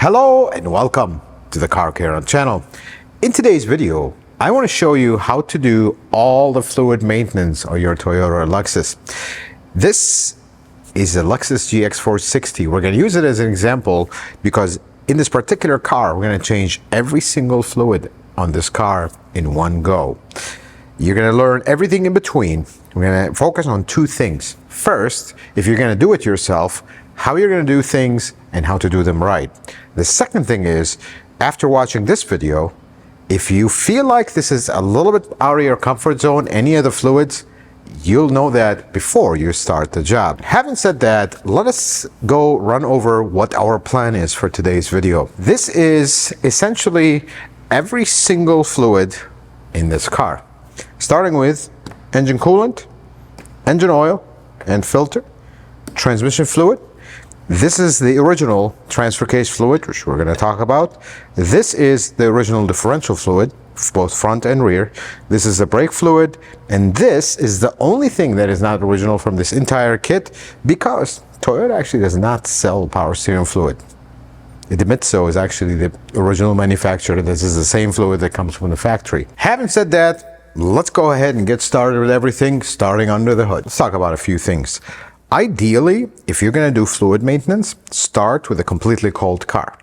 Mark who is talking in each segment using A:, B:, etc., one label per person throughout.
A: Hello and welcome to the Car Care channel. In today's video, I want to show you how to do all the fluid maintenance on your Toyota or Lexus. This is a Lexus GX460. We're going to use it as an example because in this particular car, we're going to change every single fluid on this car in one go. You're going to learn everything in between. We're going to focus on two things. First, if you're going to do it yourself, how you're going to do things and how to do them right. The second thing is, after watching this video, if you feel like this is a little bit out of your comfort zone, any of the fluids, you'll know that before you start the job. Having said that, let us go run over what our plan is for today's video. This is essentially every single fluid in this car, starting with engine coolant, engine oil and filter, transmission fluid. This is the original transfer case fluid, which we're going to talk about. This is the original differential fluid, both front and rear. This is the brake fluid, and this is the only thing that is not original from this entire kit because Toyota actually does not sell power steering fluid. Idemitsu is actually the original manufacturer. This is the same fluid that comes from the factory. Having said that, let's go ahead and get started with everything, starting under the hood. Let's talk about a few things. Ideally, if you're going to do fluid maintenance, start with a completely cold car.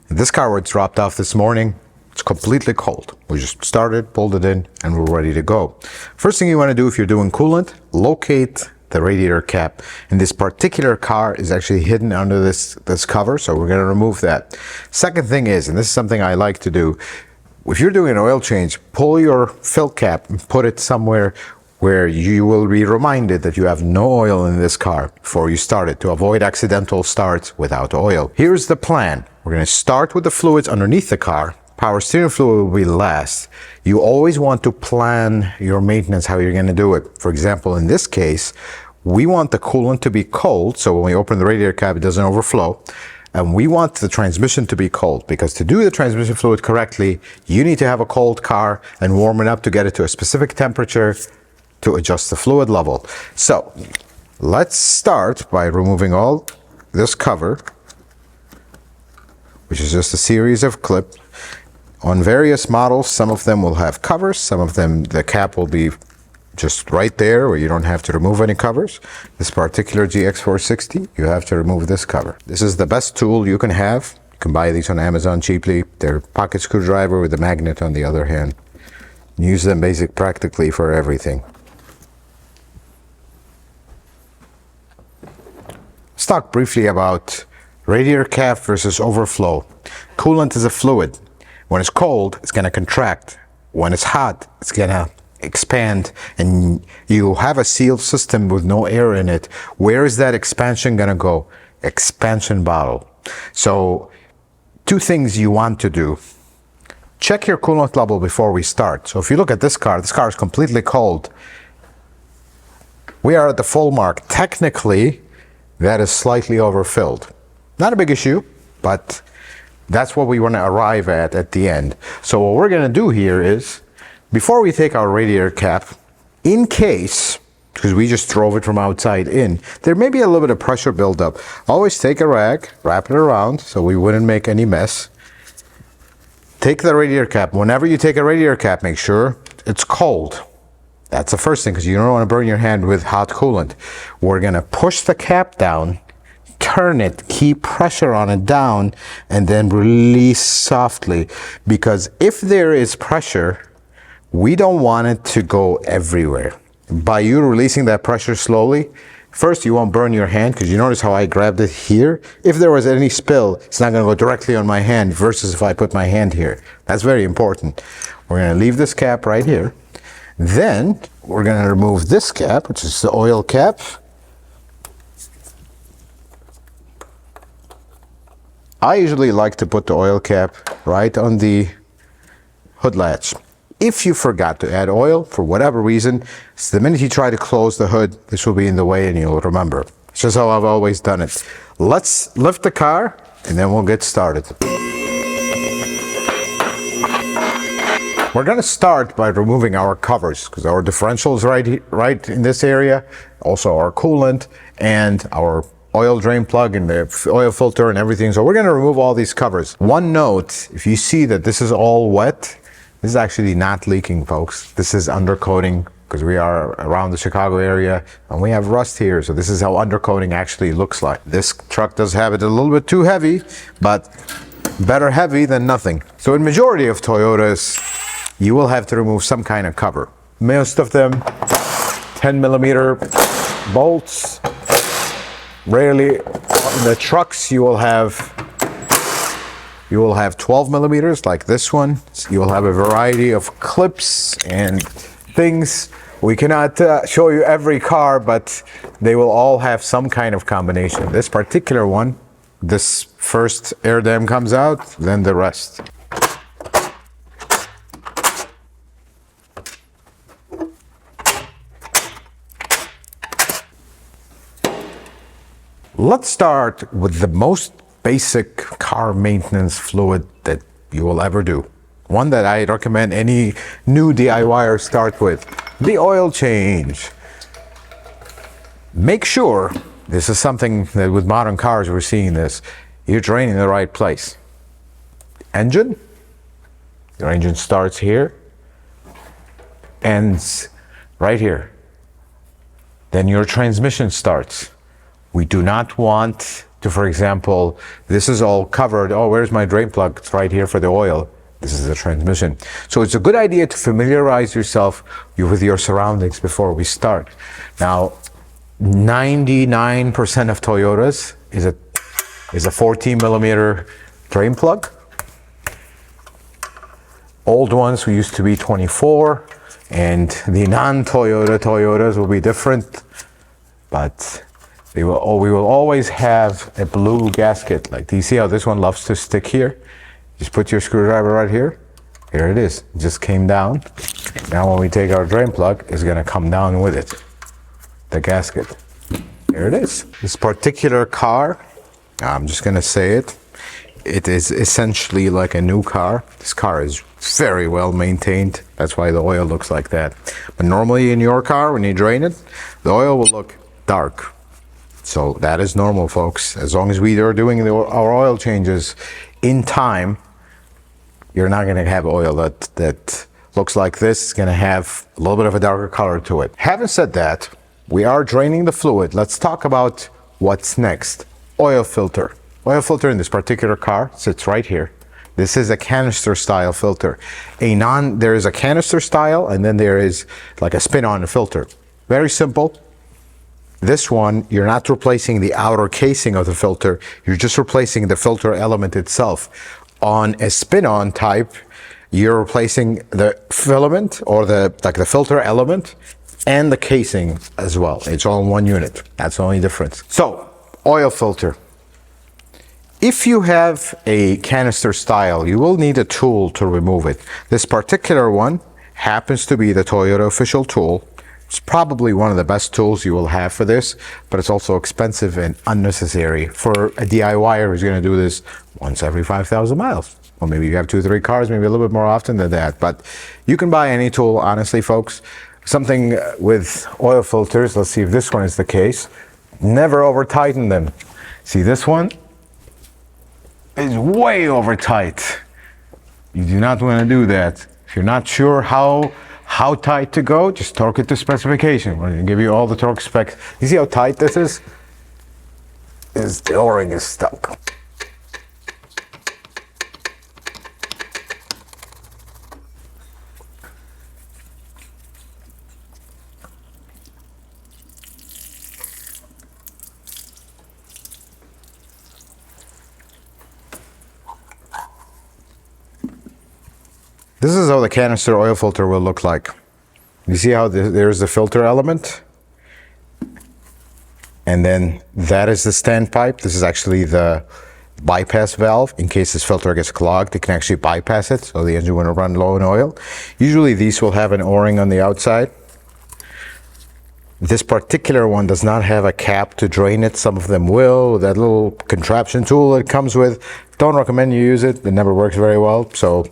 A: This car was dropped off this morning. It's completely cold. We just started, pulled it in, and we're ready to go. First thing you want to do if you're doing coolant, locate the radiator cap. And this particular car is actually hidden under this cover, so we're going to remove that. Second thing is, and this is something I like to do, if you're doing an oil change, pull your fill cap and put it somewhere where you will be reminded that you have no oil in this car before you start it, to avoid accidental starts without oil. Here's the plan. We're going to start with the fluids underneath the car. Power steering fluid will be last. You always want to plan your maintenance, how you're going to do it. For example, in this case, we want the coolant to be cold, so when we open the radiator cap, it doesn't overflow. And we want the transmission to be cold, because to do the transmission fluid correctly, you need to have a cold car and warm it up to get it to a specific temperature to adjust the fluid level. So let's start by removing all this cover, which is just a series of clips. On various models, some of them will have covers, some of them the cap will be just right there where you don't have to remove any covers. This particular GX460, you have to remove this cover. This is the best tool you can have. You can buy these on Amazon cheaply. They're pocket screwdriver with a magnet on the other hand. Use them practically for everything. Let's talk briefly about radiator cap versus overflow. Coolant is a fluid. When it's cold, it's going to contract. When it's hot, it's going to expand, and you have a sealed system with no air in it. Where is that expansion going to go? Expansion bottle. So two things you want to do. Check your coolant level before we start. So if you look at this car is completely cold. We are at the full mark. Technically, that is slightly overfilled. Not a big issue, but that's what we want to arrive at the end. So what we're going to do here is, before we take our radiator cap, in case, because we just drove it from outside in, there may be a little bit of pressure buildup. Always take a rag, wrap it around so we wouldn't make any mess. Take the radiator cap. Whenever you take a radiator cap, make sure it's cold. That's the first thing, because you don't want to burn your hand with hot coolant. We're going to push the cap down, turn it, keep pressure on it down, and then release softly. Because if there is pressure, we don't want it to go everywhere. By you releasing that pressure slowly, first you won't burn your hand, because you notice how I grabbed it here. If there was any spill, it's not going to go directly on my hand versus if I put my hand here. That's very important. We're going to leave this cap right here. Then we're going to remove this cap, which is the oil cap. I usually like to put the oil cap right on the hood latch. If you forgot to add oil for whatever reason, so the minute you try to close the hood, this will be in the way and you'll remember. It's just how I've always done it. Let's lift the car and then we'll get started. We're going to start by removing our covers, because our differential is right in this area, also our coolant and our oil drain plug and the oil filter and everything. So we're going to remove all these covers. One note, if you see that this is all wet, this is actually not leaking, folks. This is undercoating, because we are around the Chicago area and we have rust here. So this is how undercoating actually looks like. This truck does have it a little bit too heavy, but better heavy than nothing. So in majority of Toyotas, you will have to remove some kind of cover. Most of them 10mm bolts. Rarely in the trucks you will have 12mm like this one. You will have a variety of clips and things. We cannot show you every car, but they will all have some kind of combination. This particular one, this first air dam comes out, then the rest. Let's start with the most basic car maintenance fluid that you will ever do. One that I recommend any new DIYer start with, the oil change. Make sure, this is something that with modern cars we're seeing this, you're draining the right place. Engine, your engine starts here, ends right here. Then your transmission starts. We do not want to, for example, this is all covered. Oh, where's my drain plug? It's right here for the oil. This is the transmission. So it's a good idea to familiarize yourself with your surroundings before we start. Now, 99% of Toyotas is a 14mm drain plug. Old ones who used to be 24, and the non-Toyota Toyotas will be different, but we will always have a blue gasket. Like, do you see how this one loves to stick here? Just put your screwdriver right here. Here it is. It just came down. Now when we take our drain plug, it's gonna come down with it. The gasket. Here it is. This particular car, I'm just gonna say it, it is essentially like a new car. This car is very well maintained. That's why the oil looks like that. But normally in your car, when you drain it, the oil will look dark. So that is normal, folks. As long as we are doing our oil changes in time, you're not gonna have oil that looks like this. It's gonna have a little bit of a darker color to it. Having said that, we are draining the fluid. Let's talk about what's next. Oil filter. Oil filter in this particular car sits right here. This is a canister style filter. There is a canister style, and then there is like a spin-on filter. Very simple. This one, you're not replacing the outer casing of the filter, you're just replacing the filter element itself. On a spin-on type, you're replacing the filament or the filter element and the casing as well. It's all in one unit. That's the only difference. So, oil filter. If you have a canister style, you will need a tool to remove it. This particular one happens to be the Toyota official tool. It's probably one of the best tools you will have for this, but it's also expensive and unnecessary for a DIYer who's going to do this once every 5,000 miles. Or maybe you have 2 or 3 cars, maybe a little bit more often than that. But you can buy any tool, honestly, folks. Something with oil filters, let's see if this one is the case. Never over tighten them. See, this one is way over tight. You do not want to do that. If you're not sure how tight to go, just torque it to specification. We're going to give you all the torque specs. You see how tight this is? The O-ring is stuck. This is how the canister oil filter will look like. You see how there's the filter element? And then that is the standpipe. This is actually the bypass valve. In case this filter gets clogged, it can actually bypass it, so the engine will run low in oil. Usually these will have an O-ring on the outside. This particular one does not have a cap to drain it. Some of them will. That little contraption tool it comes with, don't recommend you use it. It never works very well. So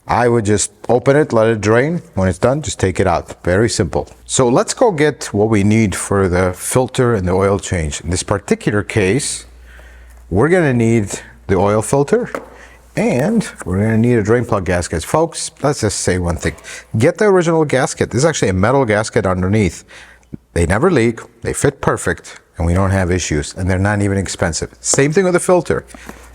A: I would just open it, let it drain. When it's done, just take it out. Very simple. So let's go get what we need for the filter and the oil change. In this particular case, we're gonna need the oil filter and we're gonna need a drain plug gasket. Folks, let's just say one thing. Get the original gasket. This is actually a metal gasket underneath. They never leak, they fit perfect, and we don't have issues, and they're not even expensive. Same thing with the filter.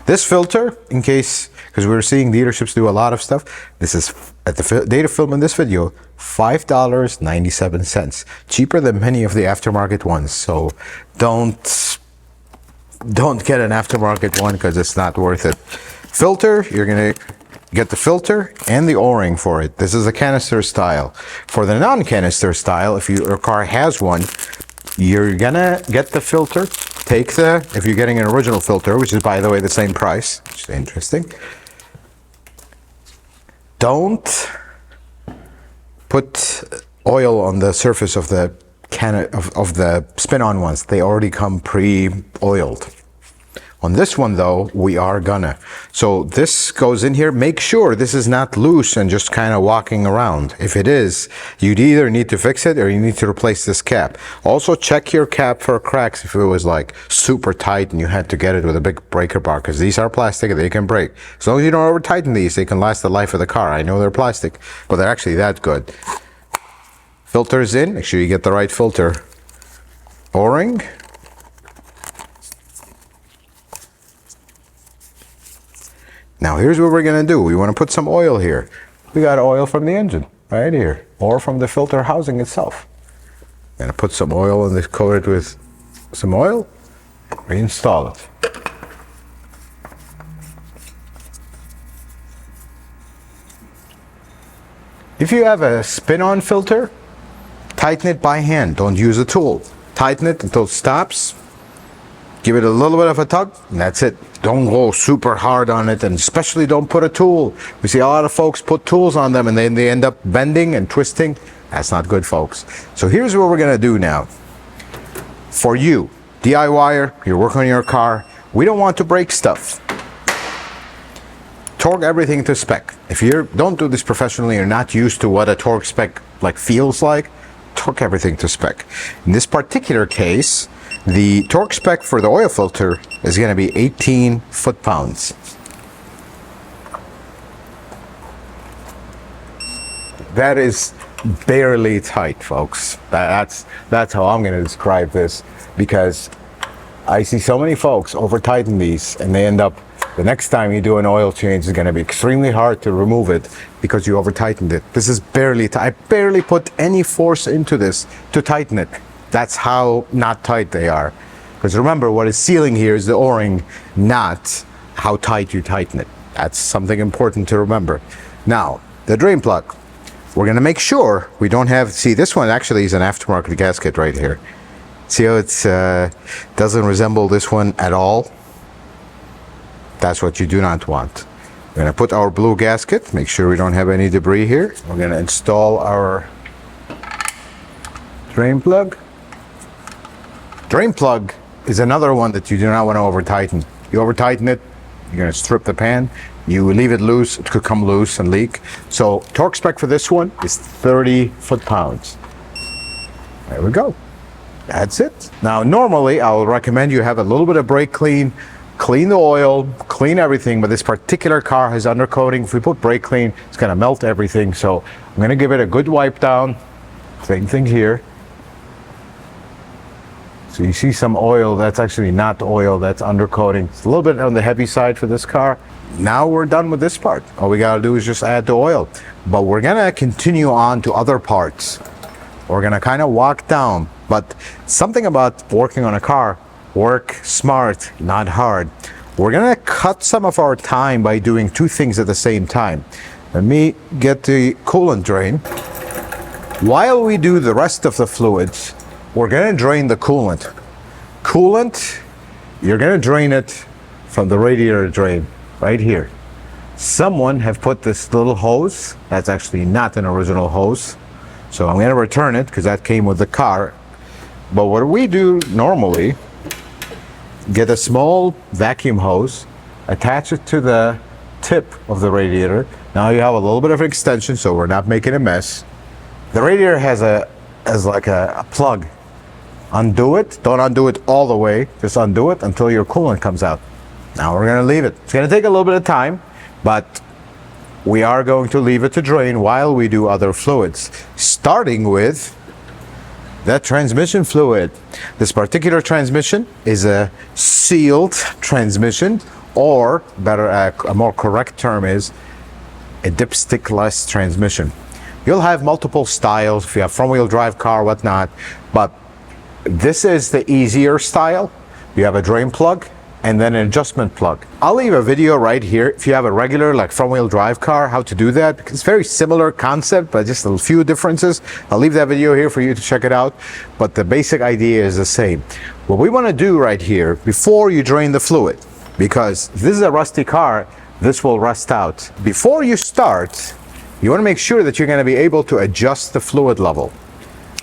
A: This filter, in case, because we're seeing dealerships do a lot of stuff, this is, at the date of film in this video, $5.97. Cheaper than many of the aftermarket ones. So don't get an aftermarket one because it's not worth it. Filter, you're gonna get the filter and the O-ring for it. This is a canister style. For the non-canister style, if your car has one, you're gonna get the filter. Take the, if you're getting an original filter, which is by the way the same price, which is interesting. Don't put oil on the surface of the of the spin-on ones. They already come pre-oiled. On this one though, we are gonna. So this goes in here. Make sure this is not loose and just kind of walking around. If it is, you'd either need to fix it or you need to replace this cap. Also check your cap for cracks if it was like super tight and you had to get it with a big breaker bar, because these are plastic and they can break. As long as you don't over tighten these, they can last the life of the car. I know they're plastic, but they're actually that good. Filters in, make sure you get the right filter. O-ring. Now here's what we're gonna do. We wanna put some oil here. We got oil from the engine right here, or from the filter housing itself. Gonna put some oil in this, coat it with some oil, reinstall it. If you have a spin-on filter, tighten it by hand, don't use a tool. Tighten it until it stops. Give it a little bit of a tug, and that's it. Don't go super hard on it, and especially don't put a tool. We see a lot of folks put tools on them, and then they end up bending and twisting. That's not good, folks. So here's what we're gonna do now. For you, DIYer, you're working on your car, we don't want to break stuff. Torque everything to spec. If you don't do this professionally, you're not used to what a torque spec like feels like, torque everything to spec. In this particular case, the torque spec for the oil filter is going to be 18 foot-pounds. That is barely tight, folks. That's how I'm going to describe this, because I see so many folks over-tighten these, and they end up, the next time you do an oil change, it's going to be extremely hard to remove it because you over-tightened it. This is barely tight. I barely put any force into this to tighten it. That's how not tight they are. Because remember, what is sealing here is the O-ring, not how tight you tighten it. That's something important to remember. Now, the drain plug. We're gonna make sure we don't have, see, this one actually is an aftermarket gasket right here. See how it doesn't resemble this one at all? That's what you do not want. We're gonna put our blue gasket, make sure we don't have any debris here. We're gonna install our drain plug. Drain plug is another one that you do not want to over tighten. You over tighten it, you're going to strip the pan. You leave it loose, it could come loose and leak. So torque spec for this one is 30 foot-pounds. There we go. That's it. Now normally I'll recommend you have a little bit of brake clean, clean the oil, clean everything, but this particular car has undercoating. If we put brake clean, it's going to melt everything. So I'm going to give it a good wipe down. Same thing here. So you see some oil, that's actually not oil, that's undercoating. It's a little bit on the heavy side for this car. Now we're done with this part. All we gotta do is just add the oil. But we're gonna continue on to other parts. We're gonna kind of walk down, but something about working on a car, work smart, not hard. We're gonna cut some of our time by doing two things at the same time. Let me get the coolant drain. While we do the rest of the fluids, we're gonna drain the coolant. Coolant, you're gonna drain it from the radiator drain, right here. Someone have put this little hose, that's actually not an original hose. So I'm gonna return it because that came with the car. But what we do normally, get a small vacuum hose, attach it to the tip of the radiator. Now you have a little bit of extension, so we're not making a mess. The radiator has like a plug. Undo it. Don't undo it all the way. Just undo it until your coolant comes out. Now we're going to leave it. It's going to take a little bit of time, but we are going to leave it to drain while we do other fluids, starting with the transmission fluid. This particular transmission is a sealed transmission, or better, a more correct term is a dipstickless transmission. You'll have multiple styles if you have front-wheel drive car, whatnot, but this is the easier style. You have a drain plug and then an adjustment plug. I'll leave a video right here if you have a regular like front-wheel drive car, how to do that, because it's very similar concept but just a few differences. I'll leave that video here for you to check it out, but the basic idea is the same. What we want to do right here before you drain the fluid, because if this is a rusty car, this will rust out. Before you start, you want to make sure that you're going to be able to adjust the fluid level.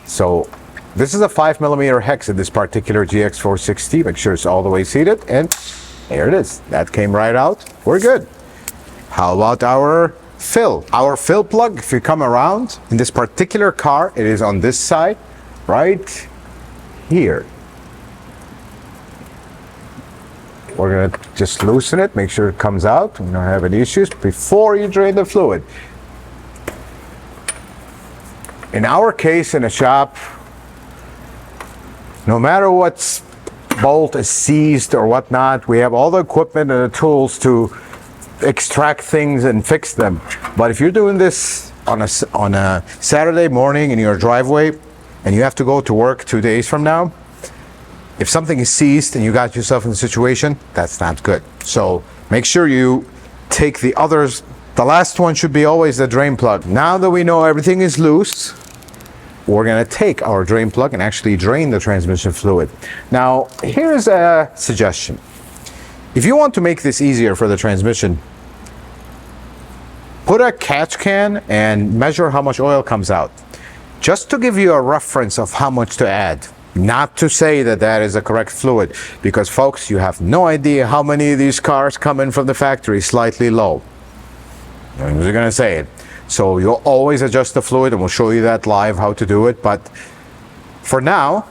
A: So this is a 5mm hex in this particular GX460. Make sure it's all the way seated, and there it is. That came right out. We're good. How about our fill? Our fill plug, if you come around, in this particular car, it is on this side, right here. We're gonna just loosen it, make sure it comes out. We don't have any issues before you drain the fluid. In our case, in a shop, no matter what bolt is seized or whatnot, we have all the equipment and the tools to extract things and fix them. But if you're doing this on a Saturday morning in your driveway and you have to go to work 2 days from now, if something is seized and you got yourself in a situation, that's not good. So make sure you take the others. The last one should be always the drain plug. Now that we know everything is loose, we're going to take our drain plug and actually drain the transmission fluid. Now, here's a suggestion. If you want to make this easier for the transmission, put a catch can and measure how much oil comes out, just to give you a reference of how much to add. Not to say that that is a correct fluid, because folks, you have no idea how many of these cars come in from the factory slightly low. I'm just going to say it. So you'll always adjust the fluid, and we'll show you that live how to do it. But for now,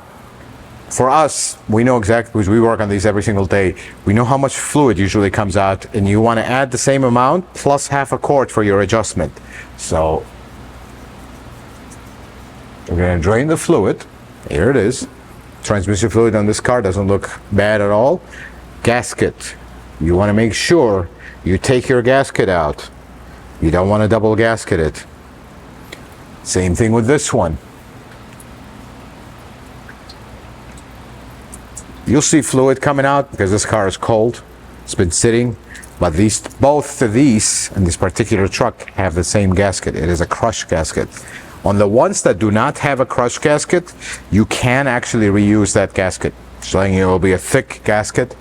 A: for us, we know exactly, because we work on these every single day, we know how much fluid usually comes out, and you want to add the same amount plus half a quart for your adjustment. So we're going to drain the fluid. Here it is. Transmission fluid on this car doesn't look bad at all. Gasket. You want to make sure you take your gasket out. You don't want to double gasket it. Same thing with this one. You'll see fluid coming out because this car is cold. It's been sitting, but both of these in this particular truck have the same gasket. It is a crush gasket. On the ones that do not have a crush gasket, you can actually reuse that gasket. So it will be a thick gasket,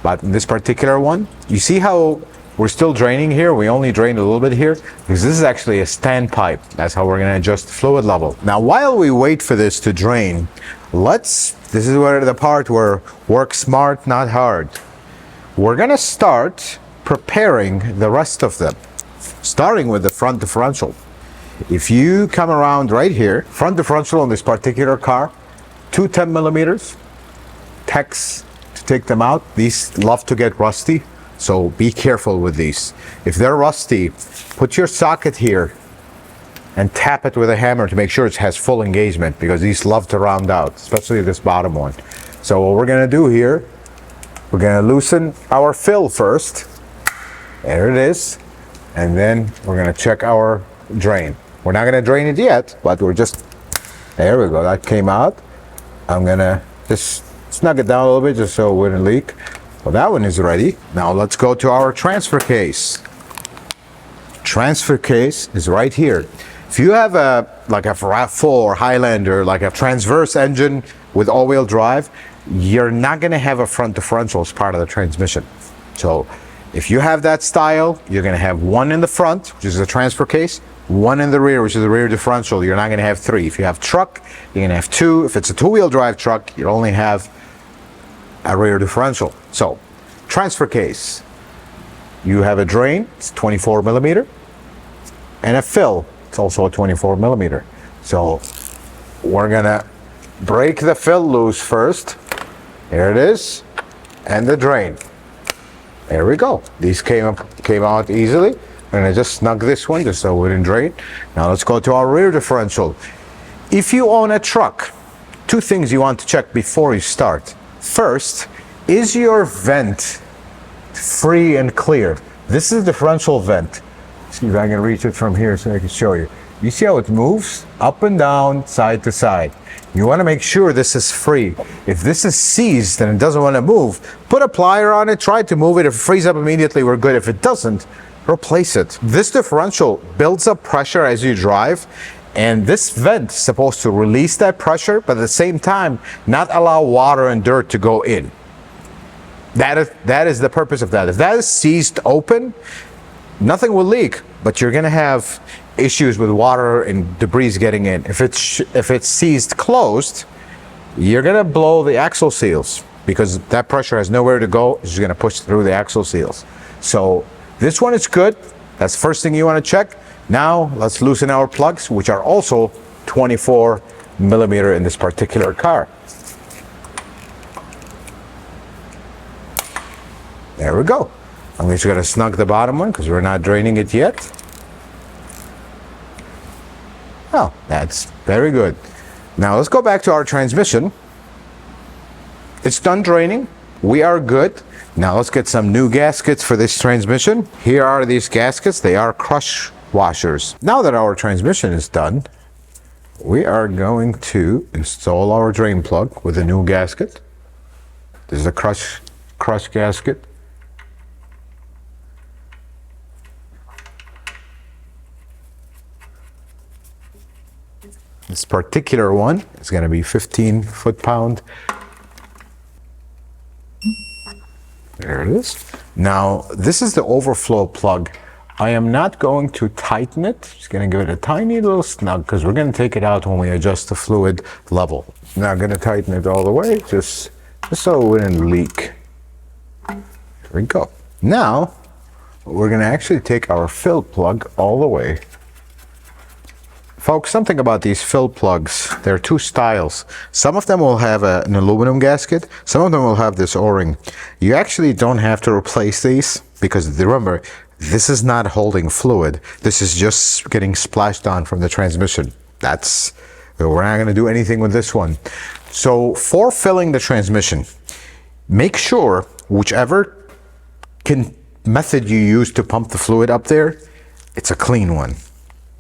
A: but in this particular one, you see how we're still draining here. We only drained a little bit here because this is actually a standpipe. That's how we're going to adjust the fluid level. Now, while we wait for this to drain, this is where the part where work smart, not hard. We're going to start preparing the rest of them, starting with the front differential. If you come around right here, front differential on this particular car, 2 10mm, techs to take them out. These love to get rusty. So be careful with these. If they're rusty, put your socket here and tap it with a hammer to make sure it has full engagement, because these love to round out, especially this bottom one. So what we're going to do here, we're going to loosen our fill first. There it is. And then we're going to check our drain. We're not going to drain it yet, but there we go. That came out. I'm going to just snug it down a little bit just so it wouldn't leak. Well, that one is ready. Now let's go to our transfer case. Transfer case is right here. If you have like a RAV4 or Highlander, like a transverse engine with all-wheel drive, you're not going to have a front differential as part of the transmission. So if you have that style, you're going to have one in the front, which is the transfer case, one in the rear, which is the rear differential. You're not going to have 3. If you have truck, you're going to have 2. If it's a 2-wheel drive truck, you only have a rear differential. So, transfer case. You have a drain, it's 24 millimeter, and a fill, it's also a 24 millimeter. So we're gonna break the fill loose first. Here it is, and the drain. There we go. These came out easily. I'm gonna just snug this one just so it wouldn't drain. Now let's go to our rear differential. If you own a truck, two things you want to check before you start. First, is your vent free and clear? This is the differential vent. See if I can reach it from here so I can show you. You see how it moves up and down, side to side. You want to make sure this is free. If this is seized and it doesn't want to move, put a plier on it, try to move it. If it frees up immediately, we're good. If it doesn't, replace it. This differential builds up pressure as you drive, and this vent is supposed to release that pressure, but at the same time, not allow water and dirt to go in. That is the purpose of that. If that is seized open, nothing will leak, but you're gonna have issues with water and debris getting in. If it's seized closed, you're gonna blow the axle seals because that pressure has nowhere to go. It's just gonna push through the axle seals. So this one is good. That's the first thing you wanna check. Now let's loosen our plugs, which are also 24 millimeter in this particular car. There we go. I'm just gonna snug the bottom one because we're not draining it yet. Oh, that's very good. Now let's go back to our transmission. It's done draining. We are good. Now let's get some new gaskets for this transmission. Here are these gaskets. They are crush washers. Now that our transmission is done, we are going to install our drain plug with a new gasket. This is a crush gasket. This particular one is going to be 15 foot-pound. There it is. Now, this is the overflow plug. I am not going to tighten it. Just going to give it a tiny little snug because we're going to take it out when we adjust the fluid level. Not going to tighten it all the way, just so it wouldn't leak. There we go. Now, we're going to actually take our fill plug all the way. Folks, something about these fill plugs, there are two styles. Some of them will have an aluminum gasket, some of them will have this O-ring. You actually don't have to replace these because remember, this is not holding fluid. This is just getting splashed on from the transmission. We're not going to do anything with this one. So for filling the transmission, make sure whichever method you use to pump the fluid up there, it's a clean one.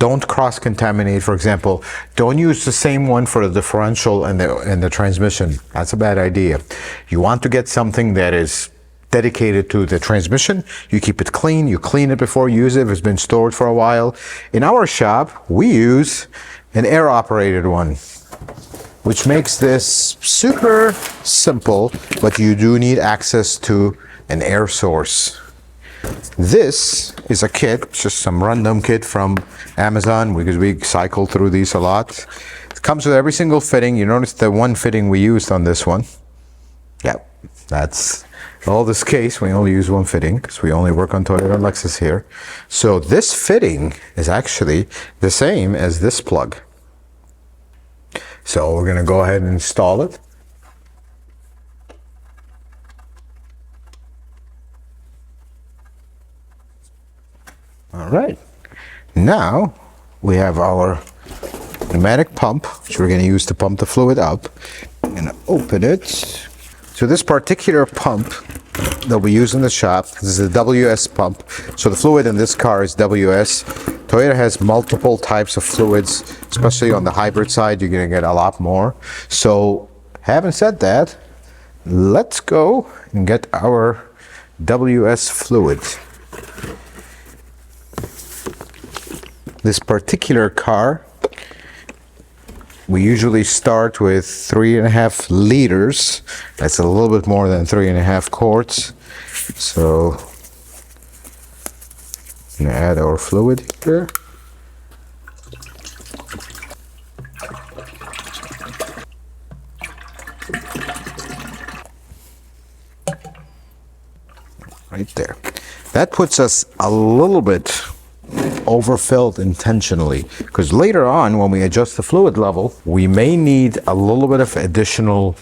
A: Don't cross-contaminate. For example, don't use the same one for the differential and the transmission. That's a bad idea. You want to get something that is dedicated to the transmission. You keep it clean. You clean it before you use it if it's been stored for a while. In our shop, we use an air-operated one, which makes this super simple, but you do need access to an air source. This is a kit, just some random kit from Amazon because we cycle through these a lot. It comes with every single fitting. You notice the one fitting we used on this one. Yeah, that's all this case. We only use one fitting because we only work on Toyota and Lexus here. So this fitting is actually the same as this plug. So we're going to go ahead and install it. All right, now we have our pneumatic pump, which we're going to use to pump the fluid up. I'm going to open it. So this particular pump that we use in the shop, this is a WS pump. So the fluid in this car is WS. Toyota has multiple types of fluids, especially on the hybrid side, you're going to get a lot more. So having said that, let's go and get our WS fluid. This particular car, we usually start with 3.5 liters. That's a little bit more than 3.5 quarts. So, I'm gonna add our fluid here. Right there. That puts us a little bit overfilled intentionally, because later on when we adjust the fluid level, we may need a little bit of additional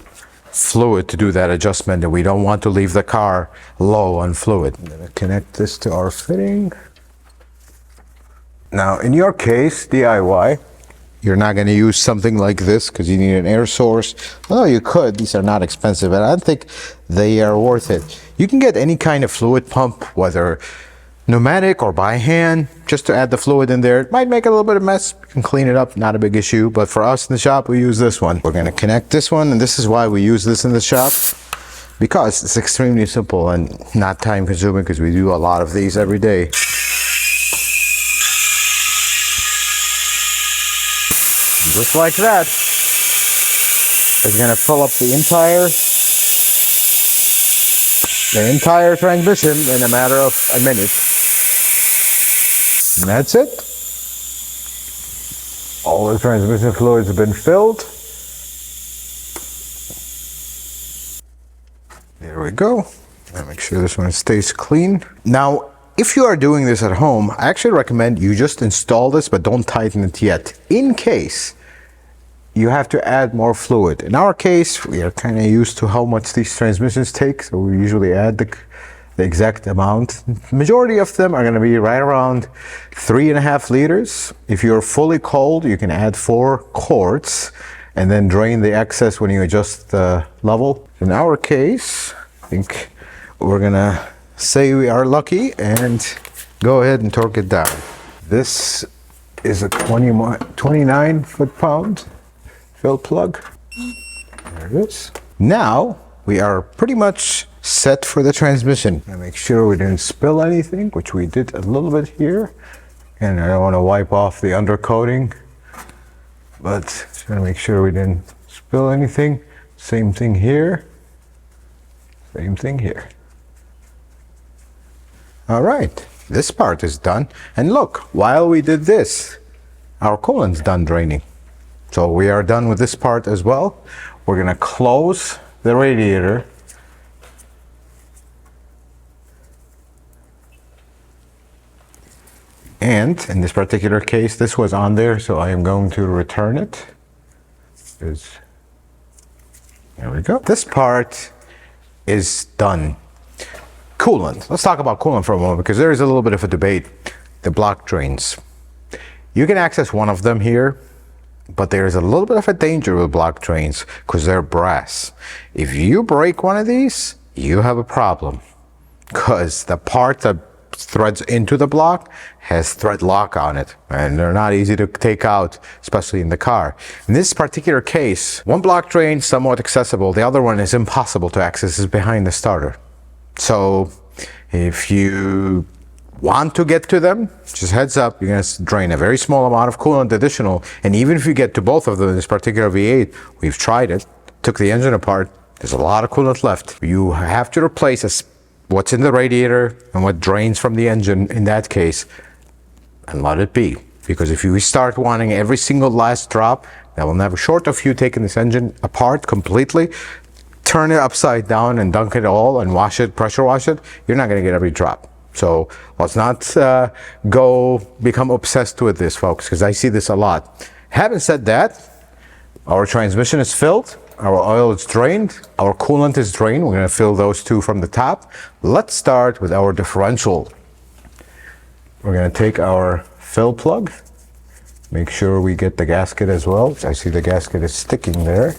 A: fluid to do that adjustment, and we don't want to leave the car low on fluid. I'm going to connect this to our fitting. Now in your case, DIY, you're not going to use something like this because you need an air source. Well, you could. These are not expensive, and I don't think they are worth it. You can get any kind of fluid pump, whether pneumatic or by hand, just to add the fluid in there. It might make a little bit of mess. You can clean it up, not a big issue. But for us in the shop, we use this one. We're going to connect this one, and this is why we use this in the shop, because it's extremely simple and not time consuming, because we do a lot of these every day. Just like that, it's going to fill up the entire transmission in a matter of a minute. And that's it. All the transmission fluids have been filled. There we go. I'll make sure this one stays clean. Now, if you are doing this at home, I actually recommend you just install this, but don't tighten it yet, in case you have to add more fluid. In our case, we are kind of used to how much these transmissions take, so we usually add the exact amount. Majority of them are going to be right around 3.5 liters. If you're fully cold, you can add 4 quarts and then drain the excess when you adjust the level. In our case, I think we're gonna say we are lucky and go ahead and torque it down. This is a 29 foot-pound fill plug. There it is. Now we are pretty much set for the transmission. I make sure we didn't spill anything, which we did a little bit here. And I don't want to wipe off the undercoating, but just gonna make sure we didn't spill anything. Same thing here. Same thing here. All right, this part is done. And look, while we did this, our coolant's done draining. So we are done with this part as well. We're gonna close the radiator. And in this particular case, this was on there, so I am going to return it. There we go. This part is done. Coolant. Let's talk about coolant for a moment, because there is a little bit of a debate. The block drains. You can access one of them here, but there is a little bit of a danger with block drains because they're brass. If you break one of these, you have a problem, because the part that threads into the block has thread lock on it, and they're not easy to take out, especially in the car. In this particular case, one block drain is somewhat accessible, the other one is impossible to access, is behind the starter. So if you want to get to them, just heads up, you're going to drain a very small amount of coolant additional. And even if you get to both of them in this particular V8, we've tried it, took the engine apart, there's a lot of coolant left. You have to replace what's in the radiator and what drains from the engine in that case, and let it be. Because if you start wanting every single last drop, that will never, short of you taking this engine apart completely, turn it upside down and dunk it all and wash it, pressure wash it, you're not going to get every drop. So let's not go become obsessed with this, folks, because I see this a lot. Having said that, our transmission is filled, our oil is drained, our coolant is drained. We're going to fill those two from the top. Let's start with our differential. We're going to take our fill plug, make sure we get the gasket as well. I see the gasket is sticking there.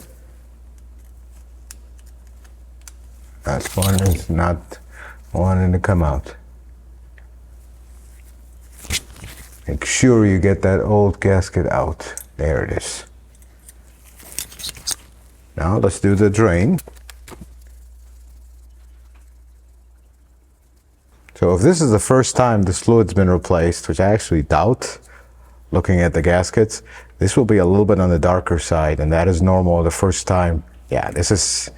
A: That one is not wanting to come out. Make sure you get that old gasket out. There it is. Now let's do the drain. So if this is the first time this fluid's been replaced, which I actually doubt, looking at the gaskets, this will be a little bit on the darker side, and that is normal the first time. Yeah, this is,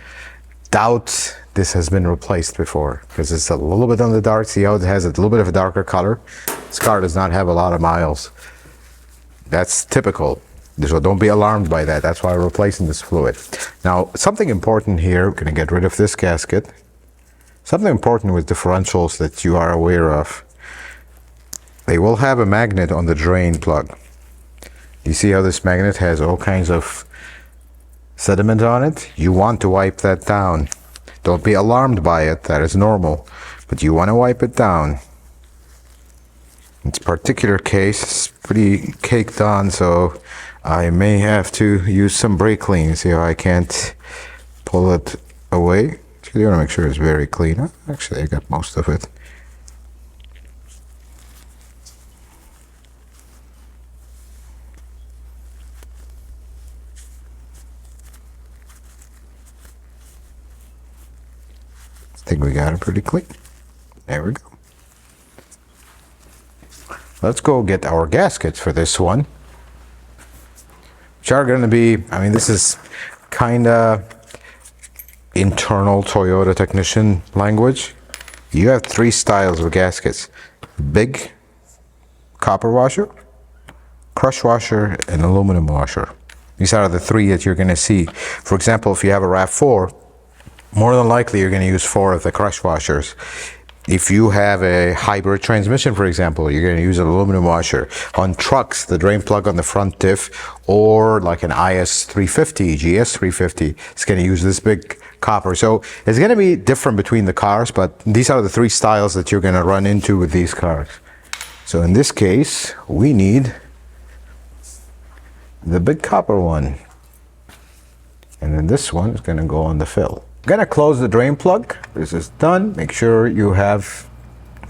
A: doubt this has been replaced before, because it's a little bit on the dark. See how it has a little bit of a darker color? This car does not have a lot of miles. That's typical. So don't be alarmed by that. That's why we're replacing this fluid. Now, something important here, we're going to get rid of this gasket. Something important with differentials that you are aware of, they will have a magnet on the drain plug. You see how this magnet has all kinds of sediment on it? You want to wipe that down. Don't be alarmed by it, that is normal, but you want to wipe it down. In this particular case, it's pretty caked on, so I may have to use some brake clean. See how I can't pull it away? You want to make sure it's very clean. Actually, I got most of it. I think we got it pretty clean. There we go. Let's go get our gaskets for this one, which are going to be, I mean, this is kind of internal Toyota technician language. You have three styles of gaskets: big copper washer, crush washer, and aluminum washer. These are the three that you're going to see. For example, if you have a RAV4, more than likely you're going to use 4 of the crush washers. If you have a hybrid transmission, for example, you're going to use an aluminum washer. On trucks, the drain plug on the front diff, or like an IS350, GS350, it's going to use this big copper. So it's going to be different between the cars, but these are the 3 styles that you're going to run into with these cars. So in this case, we need the big copper one. And then this one is going to go on the fill. I'm going to close the drain plug. This is done. Make sure you have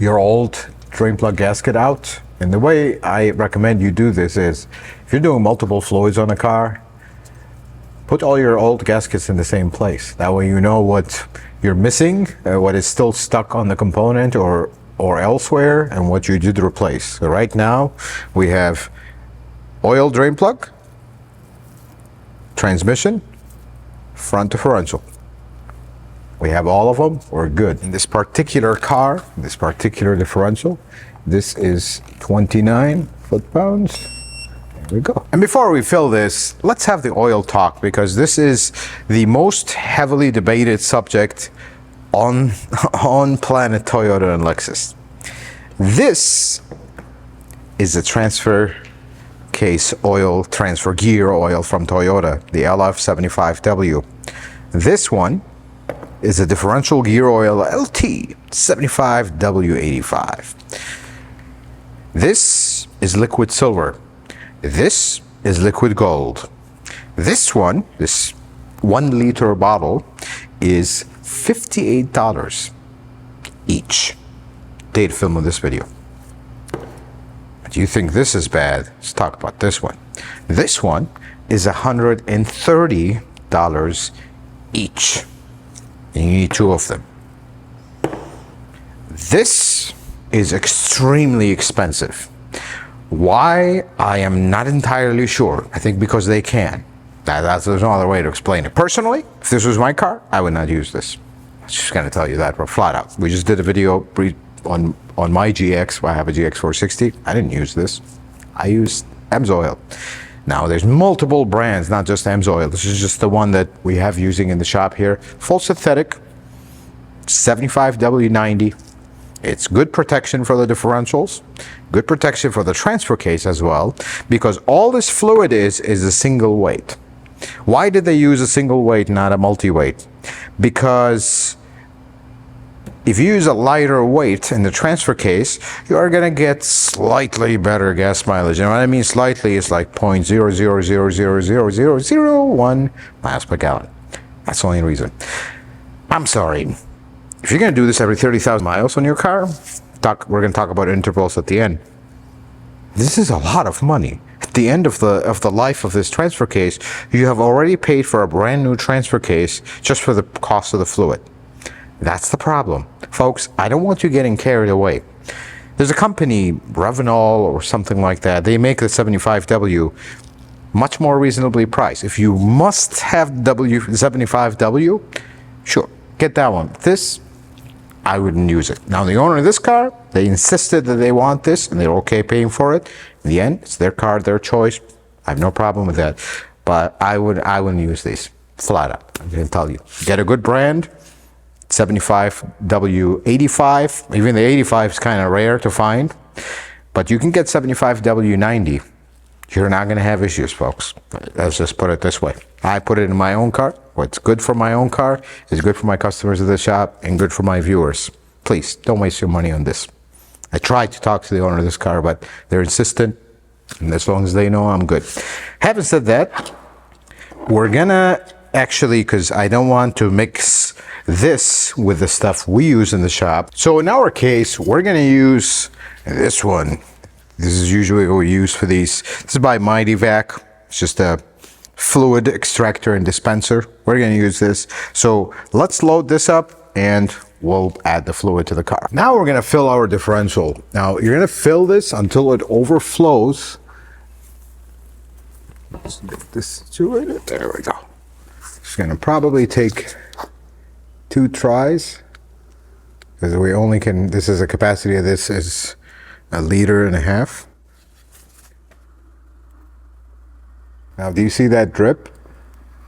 A: your old drain plug gasket out. And the way I recommend you do this is, if you're doing multiple fluids on a car, put all your old gaskets in the same place. That way you know what you're missing, what is still stuck on the component or elsewhere, and what you did replace. So right now we have oil drain plug, transmission, front differential. We have all of them, we're good. In this particular car, this particular differential, this is 29 foot-pounds. There we go. And before we fill this, let's have the oil talk, because this is the most heavily debated subject on planet Toyota and Lexus. This is a transfer case oil, transfer gear oil from Toyota, the LF75W. This one is a differential gear oil LT 75W85. This is liquid silver. This is liquid gold. This one, this 1 liter bottle, is $58 each. Date film of this video. Do you think this is bad? Let's talk about this one. This one is $130 each. And you need 2 of them. This is extremely expensive. Why? I am not entirely sure. I think because they can. There's no other way to explain it. Personally, if this was my car, I would not use this. I'm just going to tell you that flat out. We just did a video on my GX. I have a GX 460. I didn't use this. I used AMSOIL. Now, there's multiple brands, not just AMSOIL. This is just the one that we have using in the shop here. Full synthetic, 75W90. It's good protection for the differentials, good protection for the transfer case as well, because all this fluid is a single weight. Why did they use a single weight, not a multi-weight? Because if you use a lighter weight in the transfer case, you are going to get slightly better gas mileage. And what I mean slightly is like 0.0000001 miles per gallon. That's the only reason. I'm sorry. If you're going to do this every 30,000 miles on your car, we're going to talk about intervals at the end. This is a lot of money. At the end of the life of this transfer case, you have already paid for a brand new transfer case just for the cost of the fluid. That's the problem. Folks, I don't want you getting carried away. There's a company, Revenol or something like that. They make the 75W much more reasonably priced. If you must have W75W, sure, get that one. This, I wouldn't use it. Now, the owner of this car, they insisted that they want this, and they're okay paying for it. In the end, it's their car, their choice. I have no problem with that. But I wouldn't use these, flat out. I'm going to tell you. Get a good brand. 75W85. Even the 85 is kind of rare to find, but you can get 75W90. You're not going to have issues, folks. Let's just put it this way. I put it in my own car. What's good for my own car is good for my customers at the shop and good for my viewers. Please don't waste your money on this. I tried to talk to the owner of this car, but they're insistent, and as long as they know, I'm good. Having said that, we're gonna actually, because I don't want to mix this with the stuff we use in the shop. So in our case, we're gonna use this one. This is usually what we use for these. This is by Mighty Vac. It's just a fluid extractor and dispenser. We're gonna use this. So let's load this up and we'll add the fluid to the car. Now we're gonna fill our differential. Now you're gonna fill this until it overflows. Let's get this situated. There we go. It's gonna probably take 2 tries because we only can, this is a capacity of this is 1.5 liters. Now, do you see that drip?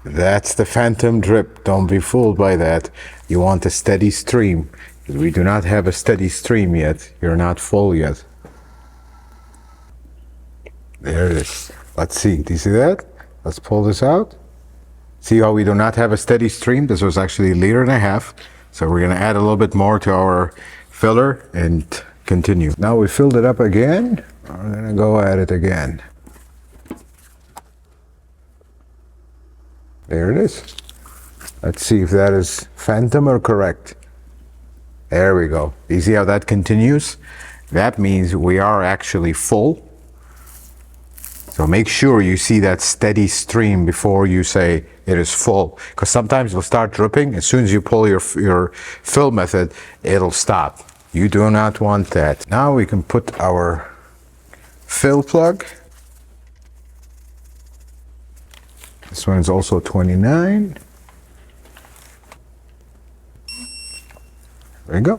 A: That's the phantom drip. Don't be fooled by that. You want a steady stream. Because we do not have a steady stream yet. You're not full yet. There it is. Let's see. Do you see that? Let's pull this out. See how we do not have a steady stream? This was actually 1.5 liters. So we're going to add a little bit more to our filler and continue. Now we filled it up again. I'm going to go at it again. There it is. Let's see if that is phantom or correct. There we go. You see how that continues? That means we are actually full. So make sure you see that steady stream before you say it is full. Because sometimes it'll start dripping. As soon as you pull your fill method, it'll stop. You do not want that. Now we can put our fill plug. This one is also 29. There we go.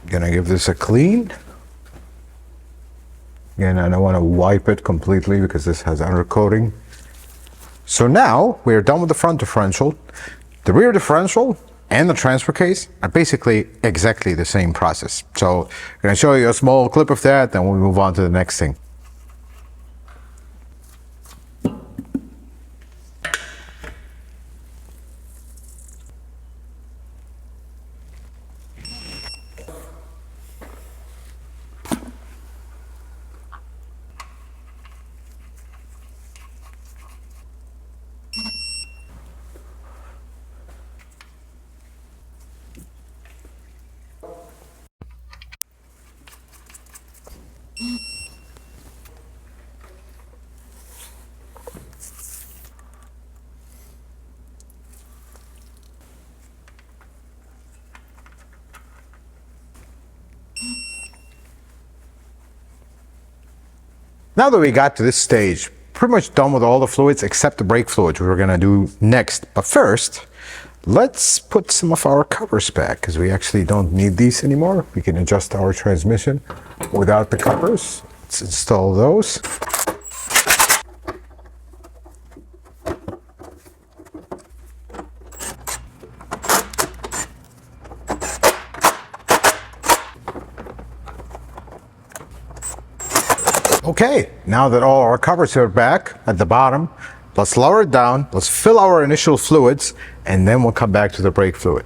A: Gonna give this a clean. Again, I don't want to wipe it completely because this has undercoating. So now we're done with the front differential. The rear differential and the transfer case are basically exactly the same process. So I'm going to show you a small clip of that, then we'll move on to the next thing. Now that we got to this stage, pretty much done with all the fluids except the brake fluid, which we're going to do next. But first, let's put some of our covers back because we actually don't need these anymore. We can adjust our transmission without the covers. Let's install those. Okay, now that all our covers are back at the bottom, let's lower it down, let's fill our initial fluids, and then we'll come back to the brake fluid.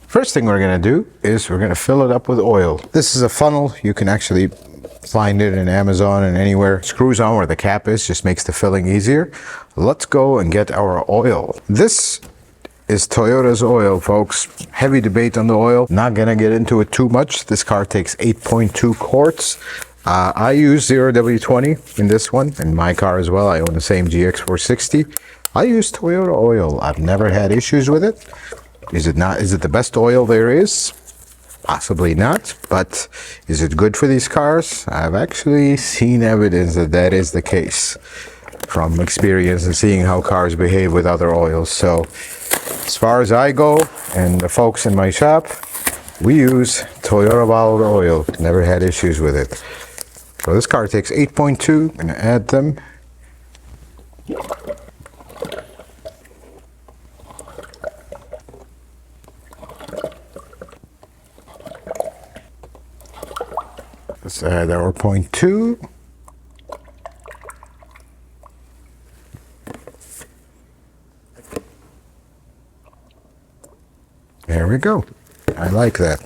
A: First thing we're going to do is we're going to fill it up with oil. This is a funnel. You can actually find it in Amazon and anywhere. It screws on where the cap is, just makes the filling easier. Let's go and get our oil. This is Toyota's oil, folks. Heavy debate on the oil. Not gonna get into it too much. This car takes 8.2 quarts. I use 0W20 in this one, in my car as well. I own the same GX460. I use Toyota oil. I've never had issues with it. Is it the best oil there is? Possibly not, but is it good for these cars? I've actually seen evidence that that is the case from experience and seeing how cars behave with other oils. So as far as I go and the folks in my shop, we use Toyota bottled oil. Never had issues with it. So this car takes 8.2. I'm going to add them. Let's add our 0.2. There we go. I like that.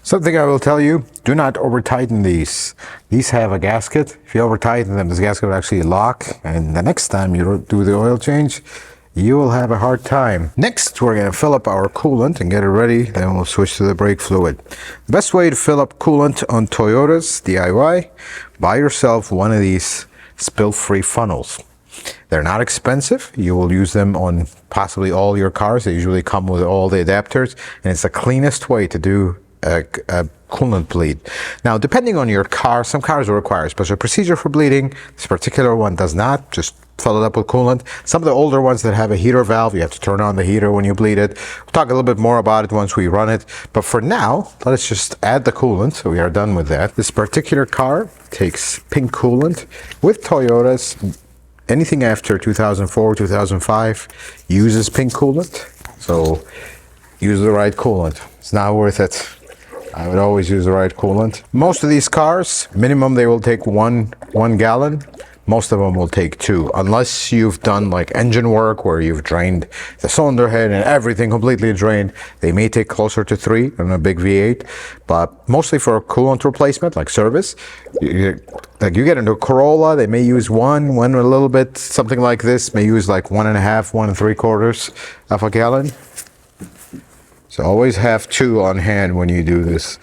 A: Something I will tell you, do not over tighten these. These have a gasket. If you over tighten them, this gasket will actually lock, and the next time you do the oil change, you will have a hard time. Next, we're going to fill up our coolant and get it ready, then we'll switch to the brake fluid. The best way to fill up coolant on Toyotas DIY, buy yourself one of these spill-free funnels. They're not expensive. You will use them on possibly all your cars. They usually come with all the adapters, and it's the cleanest way to do a coolant bleed. Now, depending on your car, some cars will require a special procedure for bleeding. This particular one does not. Just fill it up with coolant. Some of the older ones that have a heater valve, you have to turn on the heater when you bleed it. We'll talk a little bit more about it once we run it. But for now, let's just add the coolant. So we are done with that. This particular car takes pink coolant. With Toyotas, anything after 2004, 2005 uses pink coolant. So use the right coolant. It's not worth it. I would always use the right coolant. Most of these cars, minimum they will take one gallon. Most of them will take 2, unless you've done like engine work where you've drained the cylinder head and everything completely drained. They may take closer to 3 on a big V8, but mostly for coolant replacement, like service. Like you get into a Corolla, they may use one a little bit, something like this, may use like 1.5, 1 3/4 of a gallon. So always have 2 on hand when you do this.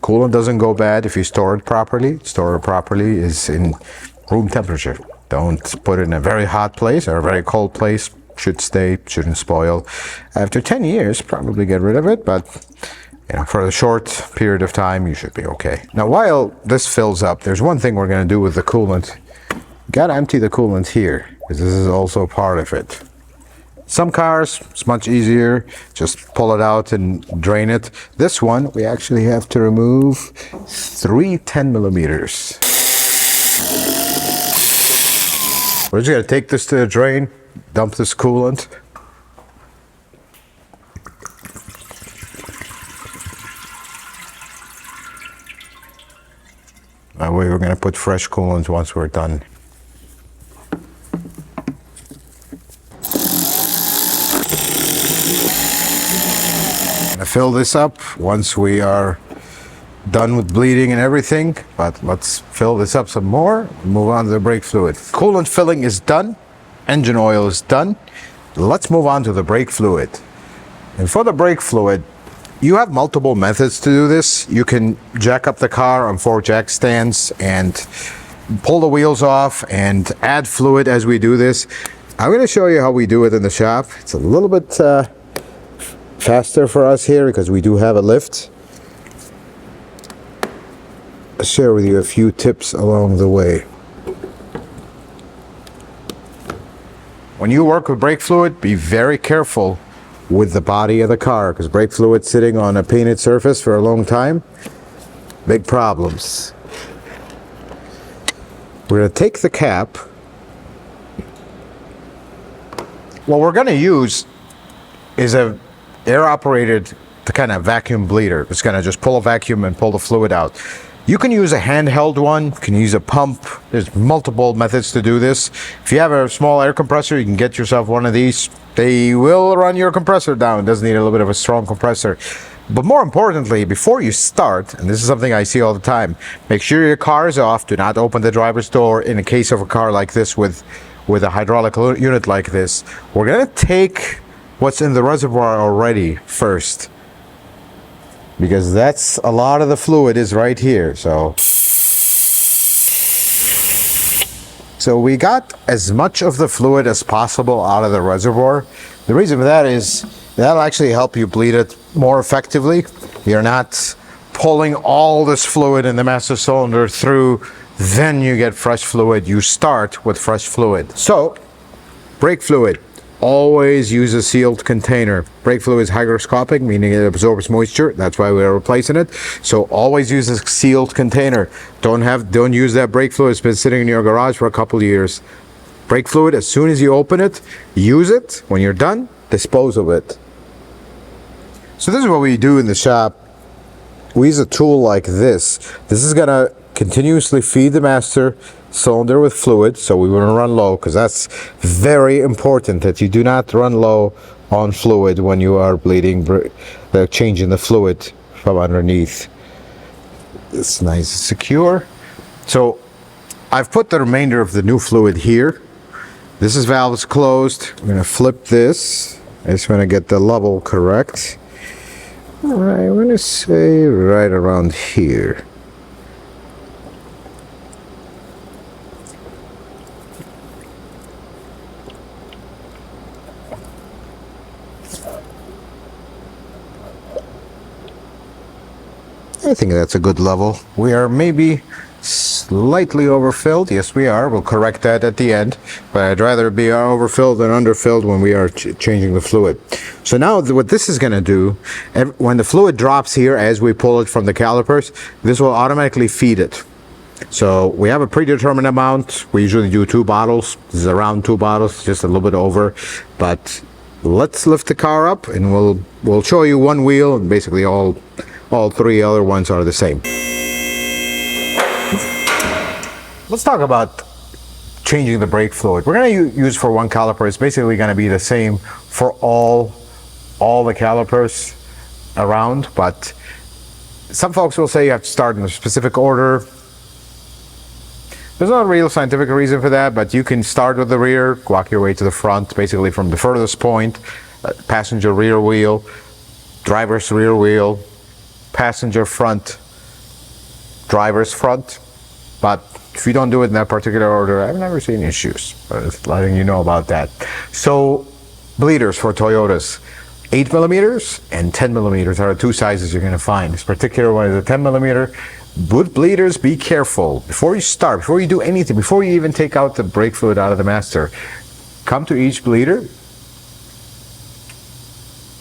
A: Coolant doesn't go bad if you store it properly. Store it properly is in room temperature. Don't put it in a very hot place or a very cold place. Should stay, shouldn't spoil. After 10 years, probably get rid of it, but you know, for a short period of time, you should be okay. Now, while this fills up, there's one thing we're going to do with the coolant. You got to empty the coolant here, because this is also part of it. Some cars, it's much easier, just pull it out and drain it. This one, we actually have to remove 3 10 millimeters. We're just gonna take this to the drain, dump this coolant. That way we're gonna put fresh coolant once we're done. Fill this up once we are done with bleeding and everything, but let's fill this up some more and move on to the brake fluid. Coolant filling is done, engine oil is done. Let's move on to the brake fluid. And for the brake fluid, you have multiple methods to do this. You can jack up the car on 4 jack stands and pull the wheels off and add fluid as we do this. I'm going to show you how we do it in the shop. It's a little bit faster for us here because we do have a lift. I'll share with you a few tips along the way. When you work with brake fluid, be very careful with the body of the car, because brake fluid sitting on a painted surface for a long time, big problems. We're going to take the cap. What we're going to use is a air-operated kind of vacuum bleeder. It's going to just pull a vacuum and pull the fluid out. You can use a handheld one, you can use a pump. There's multiple methods to do this. If you have a small air compressor, you can get yourself one of these. They will run your compressor down. It does need a little bit of a strong compressor. But more importantly, before you start, and this is something I see all the time, make sure your car is off. Do not open the driver's door in a case of a car like this with a hydraulic unit like this. We're going to take what's in the reservoir already first, because that's a lot of the fluid is right here. So we got as much of the fluid as possible out of the reservoir. The reason for that is that'll actually help you bleed it more effectively. You're not pulling all this fluid in the master cylinder through, then you get fresh fluid. You start with fresh fluid. So brake fluid, always use a sealed container. Brake fluid is hygroscopic, meaning it absorbs moisture. That's why we're replacing it. So always use a sealed container. Don't use that brake fluid. It's been sitting in your garage for a couple of years. Brake fluid, as soon as you open it, use it. When you're done, dispose of it. So this is what we do in the shop. We use a tool like this. This is gonna continuously feed the master cylinder with fluid, so we want to run low, because that's very important that you do not run low on fluid when you are bleeding, changing the fluid from underneath. It's nice and secure. So I've put the remainder of the new fluid here. This is valve is closed. I'm gonna flip this. I just want to get the level correct. I want to say right around here. I think that's a good level. We are maybe slightly overfilled. Yes, we are. We'll correct that at the end. But I'd rather be overfilled than underfilled when we are changing the fluid. So now what this is going to do, when the fluid drops here as we pull it from the calipers, this will automatically feed it. So we have a predetermined amount. We usually do 2 bottles. This is around 2 bottles, just a little bit over. But let's lift the car up and we'll show you one wheel, and basically all 3 other ones are the same. Let's talk about changing the brake fluid. We're going to use for one caliper. It's basically going to be the same for all the calipers around, but some folks will say you have to start in a specific order. There's no real scientific reason for that, but you can start with the rear, walk your way to the front, basically from the furthest point, passenger rear wheel, driver's rear wheel, passenger front, driver's front. But if you don't do it in that particular order, I've never seen issues. Just letting you know about that. So bleeders for Toyotas, 8 millimeters and 10 millimeters are the 2 sizes you're going to find. This particular one is a 10 millimeter. With bleeders, be careful. Before you start, before you do anything, before you even take out the brake fluid out of the master, come to each bleeder,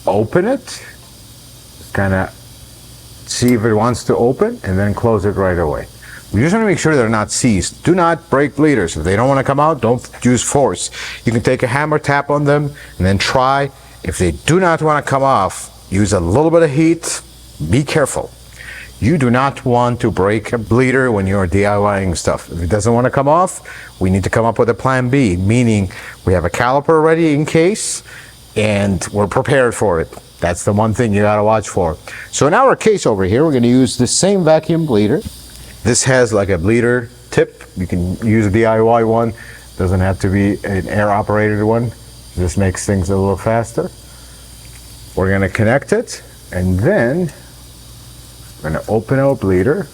A: open it, kind of see if it wants to open, and then close it right away. We just want to make sure they're not seized. Do not break bleeders. If they don't want to come out, don't use force. You can take a hammer, tap on them, and then try. If they do not want to come off, use a little bit of heat. Be careful. You do not want to break a bleeder when you're DIYing stuff. If it doesn't want to come off, we need to come up with a plan B, meaning we have a caliper ready in case, and we're prepared for it. That's the one thing you got to watch for. So in our case over here, we're going to use the same vacuum bleeder. This has like a bleeder tip. You can use a DIY one. Doesn't have to be an air operated one. This makes things a little faster. We're going to connect it, and then we're going to open our bleeder.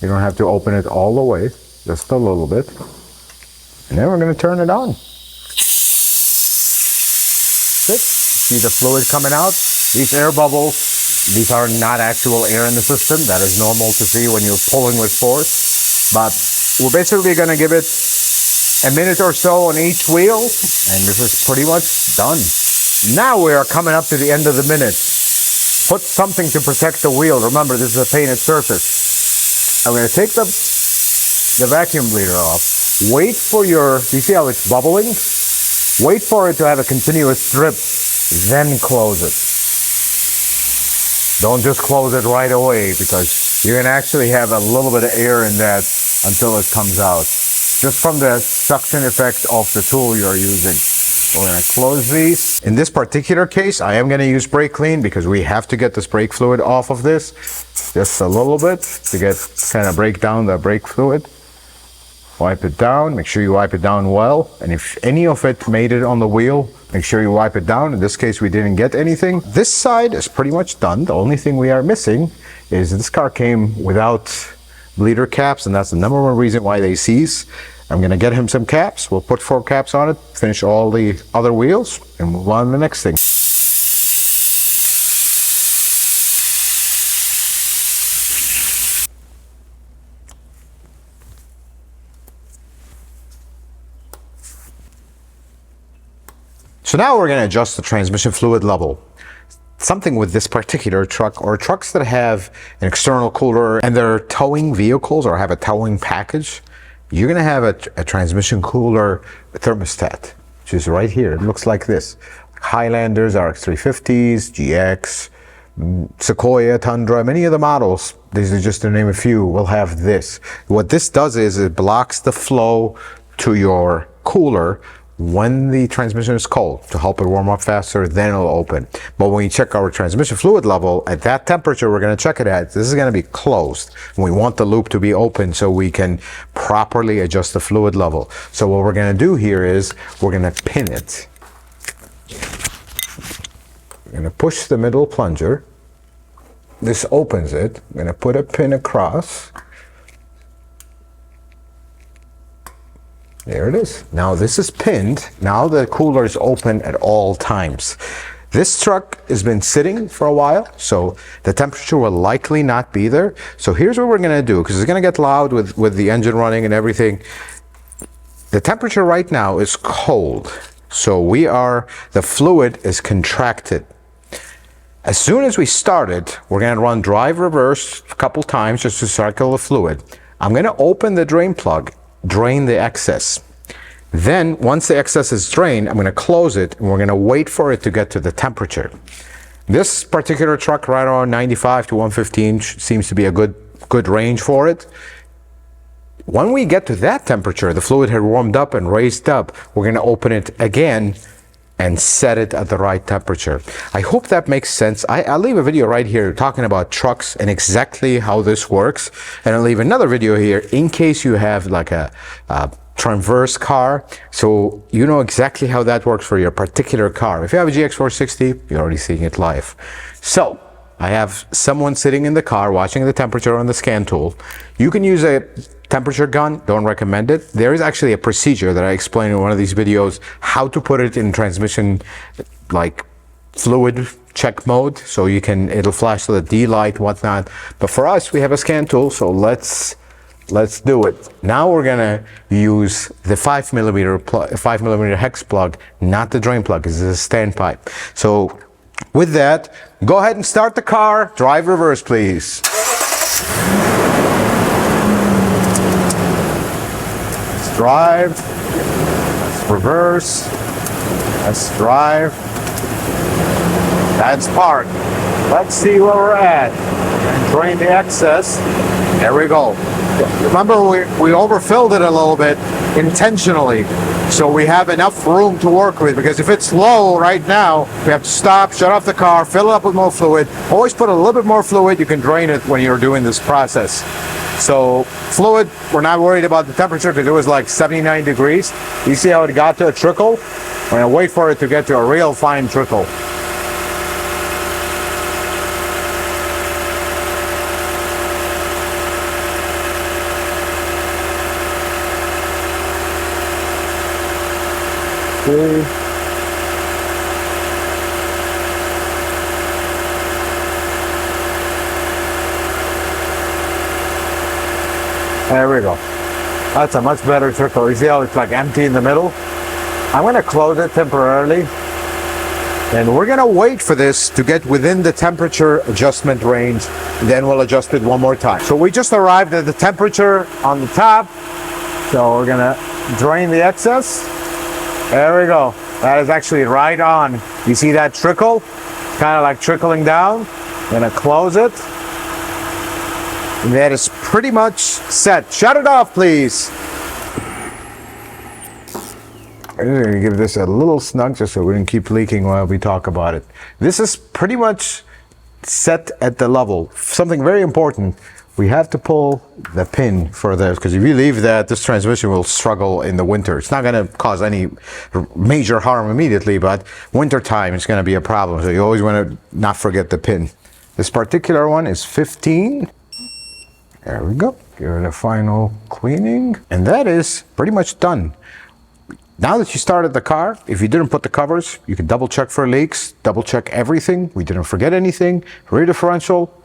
A: You don't have to open it all the way, just a little bit. And then we're going to turn it on. See the fluid coming out? These air bubbles, these are not actual air in the system. That is normal to see when you're pulling with force. But we're basically going to give it a minute or so on each wheel, and this is pretty much done. Now we are coming up to the end of the minute. Put something to protect the wheel. Remember, this is a painted surface. I'm going to take the vacuum bleeder off. Wait for you see how it's bubbling? Wait for it to have a continuous drip, then close it. Don't just close it right away, because you're going to actually have a little bit of air in that until it comes out, just from the suction effect of the tool you're using. We're going to close these. In this particular case, I am going to use brake clean because we have to get this brake fluid off of this, just a little bit, to break down the brake fluid. Wipe it down. Make sure you wipe it down well. And if any of it made it on the wheel, make sure you wipe it down. In this case, we didn't get anything. This side is pretty much done. The only thing we are missing is this car came without bleeder caps, and that's the #1 reason why they seize. I'm going to get him some caps. We'll put 4 caps on it, finish all the other wheels, and move on to the next thing. So now we're going to adjust the transmission fluid level. Something with this particular truck, or trucks that have an external cooler and they're towing vehicles or have a towing package, you're going to have a transmission cooler thermostat, which is right here. It looks like this. Highlanders, RX350s, GX, Sequoia, Tundra, many of the models, these are just to name a few, will have this. What this does is it blocks the flow to your cooler when the transmission is cold to help it warm up faster, then it'll open. But when you check our transmission fluid level, at that temperature we're going to check it at, this is going to be closed. And we want the loop to be open so we can properly adjust the fluid level. So what we're going to do here is we're going to pin it. We're going to push the middle plunger. This opens it. I'm going to put a pin across. There it is. Now this is pinned. Now the cooler is open at all times. This truck has been sitting for a while, so the temperature will likely not be there. So here's what we're going to do, because it's going to get loud with the engine running and everything. The temperature right now is cold. So the fluid is contracted. As soon as we start it, we're going to run drive reverse a couple times just to cycle the fluid. I'm going to open the drain plug, drain the excess. Then once the excess is drained, I'm going to close it and we're going to wait for it to get to the temperature. This particular truck, right around 95 to 115, seems to be a good range for it. When we get to that temperature, the fluid had warmed up and raised up, we're going to open it again and set it at the right temperature. I hope that makes sense. I'll leave a video right here talking about trucks and exactly how this works. And I'll leave another video here in case you have like a transverse car, so you know exactly how that works for your particular car. If you have a GX460, you're already seeing it live. So I have someone sitting in the car watching the temperature on the scan tool. You can use a temperature gun, don't recommend it. There is actually a procedure that I explain in one of these videos, how to put it in transmission like fluid check mode, so it'll flash the D light, whatnot. But for us, we have a scan tool, so let's do it. Now we're gonna use the 5mm hex plug, not the drain plug. This is a standpipe. So with that, go ahead and start the car. Drive reverse, please. Let's drive. Let's reverse. Let's drive. That's park. Let's see where we're at. And drain the excess. There we go. Remember, we overfilled it a little bit intentionally, so we have enough room to work with, because if it's low right now, we have to stop, shut off the car, fill it up with more fluid. Always put a little bit more fluid. You can drain it when you're doing this process. So fluid, we're not worried about the temperature because it was like 79 degrees. You see how it got to a trickle? We're going to wait for it to get to a real fine trickle. There we go. That's a much better trickle. You see how it's like empty in the middle? I'm going to close it temporarily. And we're going to wait for this to get within the temperature adjustment range. Then we'll adjust it one more time. So we just arrived at the temperature on the top. So we're going to drain the excess. There we go. That is actually right on. You see that trickle? Kind of like trickling down. I'm going to close it. And that is pretty much set. Shut it off, please. I'm going to give this a little snug just so we don't keep leaking while we talk about it. This is pretty much set at the level. Something very important. We have to pull the pin for this, because if you leave that, this transmission will struggle in the winter. It's not going to cause any major harm immediately, but winter time it's going to be a problem. So you always want to not forget the pin. This particular one is 15. There we go. Give it a final cleaning. And that is pretty much done. Now that you started the car, if you didn't put the covers, you can double check for leaks, double check everything. We didn't forget anything. Rear differential,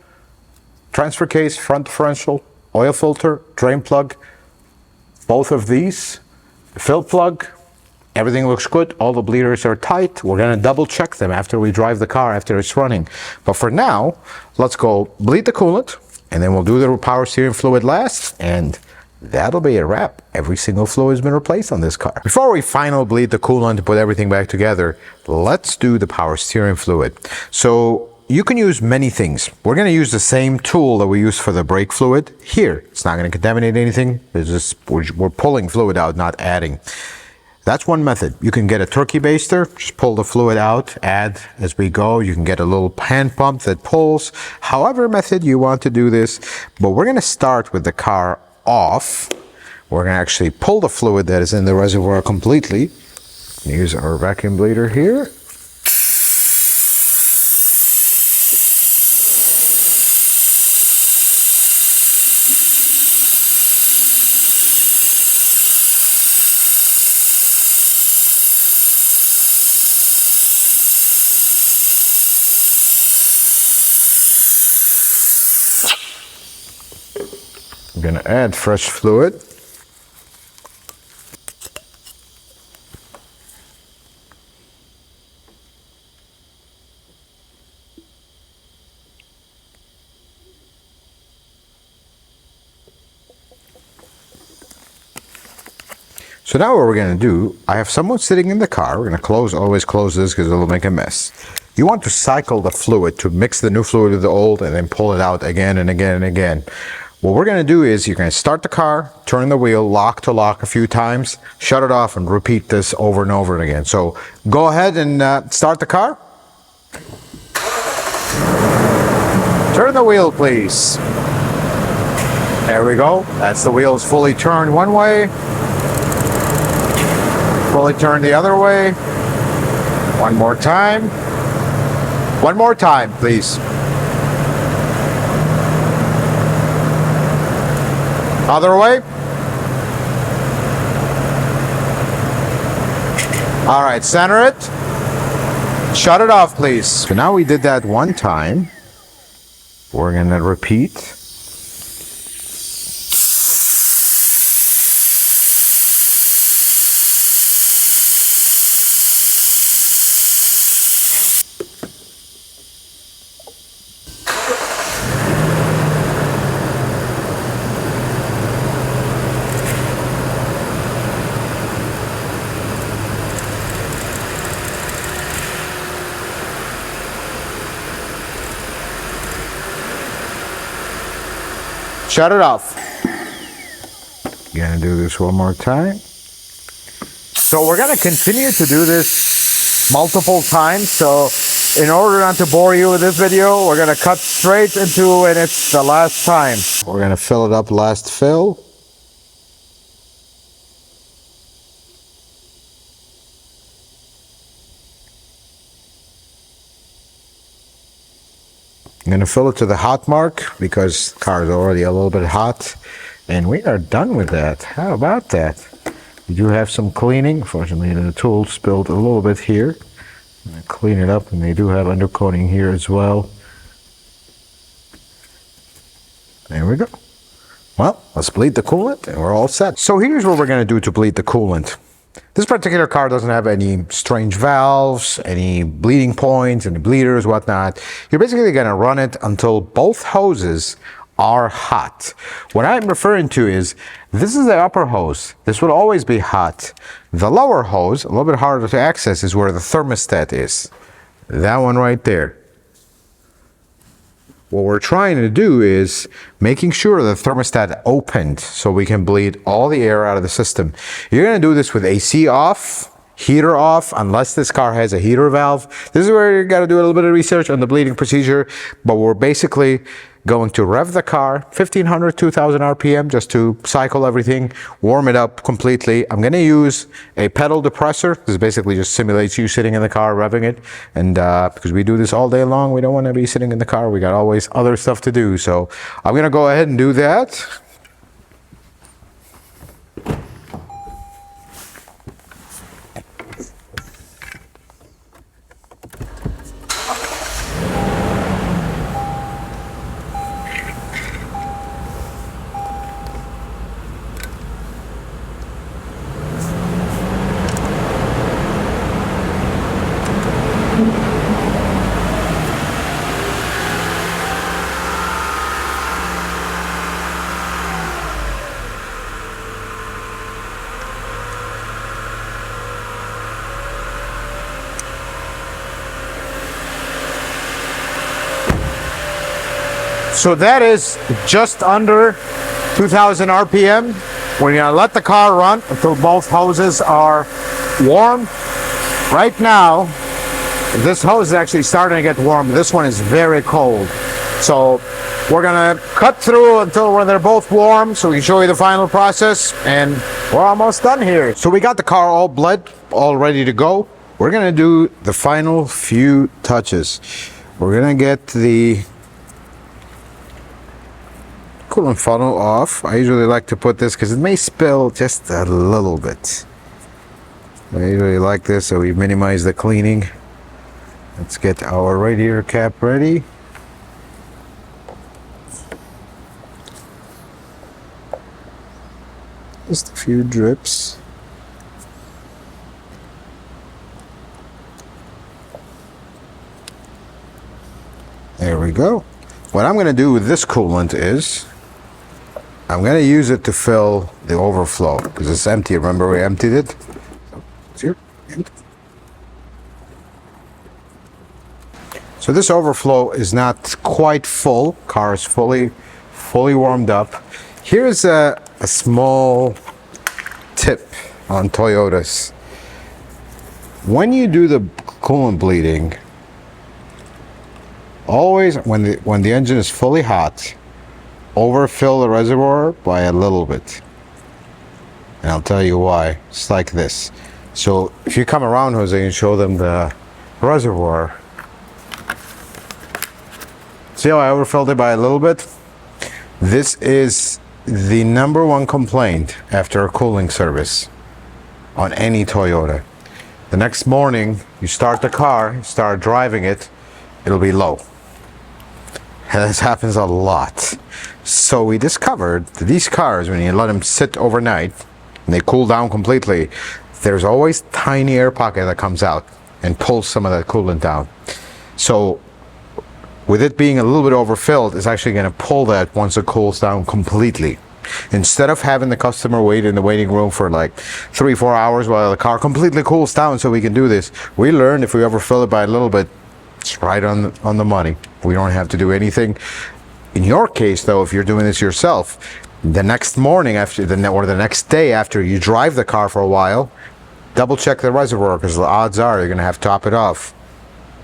A: transfer case, front differential, oil filter, drain plug, both of these, fill plug, everything looks good. All the bleeders are tight. We're gonna double check them after we drive the car, after it's running. But for now, let's go bleed the coolant, and then we'll do the power steering fluid last, and that'll be a wrap. Every single fluid has been replaced on this car. Before we finally bleed the coolant to put everything back together, let's do the power steering fluid. So you can use many things. We're going to use the same tool that we use for the brake fluid here. It's not going to contaminate anything. It's just, we're pulling fluid out, not adding. That's one method. You can get a turkey baster, just pull the fluid out, add as we go. You can get a little hand pump that pulls. However method you want to do this, but we're going to start with the car off. We're going to actually pull the fluid that is in the reservoir completely. Use our vacuum bleeder here. I'm going to add fresh fluid. So now what we're going to do, I have someone sitting in the car. We're going to always close this because it'll make a mess. You want to cycle the fluid to mix the new fluid with the old and then pull it out again and again and again. What we're going to do is you're going to start the car, turn the wheel, lock to lock a few times, shut it off, and repeat this over and over again. So go ahead and start the car. Turn the wheel, please. There we go. That's the wheels fully turned one way. Fully turn the other way. One more time. One more time, please. Other way. All right, center it. Shut it off, please. So now we did that one time. We're gonna repeat. Shut it off. Gonna do this one more time. So we're gonna continue to do this multiple times. So in order not to bore you with this video, we're gonna cut straight into when it's the last time. We're gonna fill it up, last fill. I'm going to fill it to the hot mark because the car is already a little bit hot. And we are done with that. How about that? We do have some cleaning. Fortunately, the tool spilled a little bit here. I'm going to clean it up, and they do have undercoating here as well. There we go. Well, let's bleed the coolant, and we're all set. So here's what we're going to do to bleed the coolant. This particular car doesn't have any strange valves, any bleeding points, any bleeders, whatnot. You're basically going to run it until both hoses are hot. What I'm referring to is, this is the upper hose. This will always be hot. The lower hose, a little bit harder to access, is where the thermostat is. That one right there. What we're trying to do is making sure the thermostat opened so we can bleed all the air out of the system. You're going to do this with AC off, heater off, unless this car has a heater valve. This is where you got to do a little bit of research on the bleeding procedure, but we're basically going to rev the car 1500, 2000 RPM just to cycle everything, warm it up completely. I'm going to use a pedal depressor. This basically just simulates you sitting in the car revving it. And because we do this all day long, we don't want to be sitting in the car. We got always other stuff to do. So I'm going to go ahead and do that. So that is just under 2,000 RPM. We're gonna let the car run until both hoses are warm. Right now, this hose is actually starting to get warm. This one is very cold. So we're gonna cut through until when they're both warm so we can show you the final process, and we're almost done here. So we got the car all bled, all ready to go. We're gonna do the final few touches. We're gonna get the coolant funnel off. I usually like to put this because it may spill just a little bit. I usually like this so we minimize the cleaning. Let's get our radiator cap ready. Just a few drips. There we go. What I'm going to do with this coolant is I'm going to use it to fill the overflow because it's empty. Remember we emptied it? Here. So this overflow is not quite full. Car is fully warmed up. Here's a small tip on Toyotas. When you do the coolant bleeding, always when the engine is fully hot, overfill the reservoir by a little bit. And I'll tell you why. It's like this. So if you come around, Jose, and show them the reservoir, see how I overfilled it by a little bit? This is the #1 complaint after a cooling service on any Toyota. The next morning, you start the car, start driving it, it'll be low. And this happens a lot. So we discovered that these cars, when you let them sit overnight and they cool down completely, there's always tiny air pocket that comes out and pulls some of that coolant down. So with it being a little bit overfilled, it's actually going to pull that once it cools down completely. Instead of having the customer wait in the waiting room for like 3-4 hours while the car completely cools down so we can do this, we learned if we overfill it by a little bit, it's right on the money. We don't have to do anything. In your case, though, if you're doing this yourself, the next morning or the next day after you drive the car for a while, double check the reservoir because the odds are you're going to have to top it off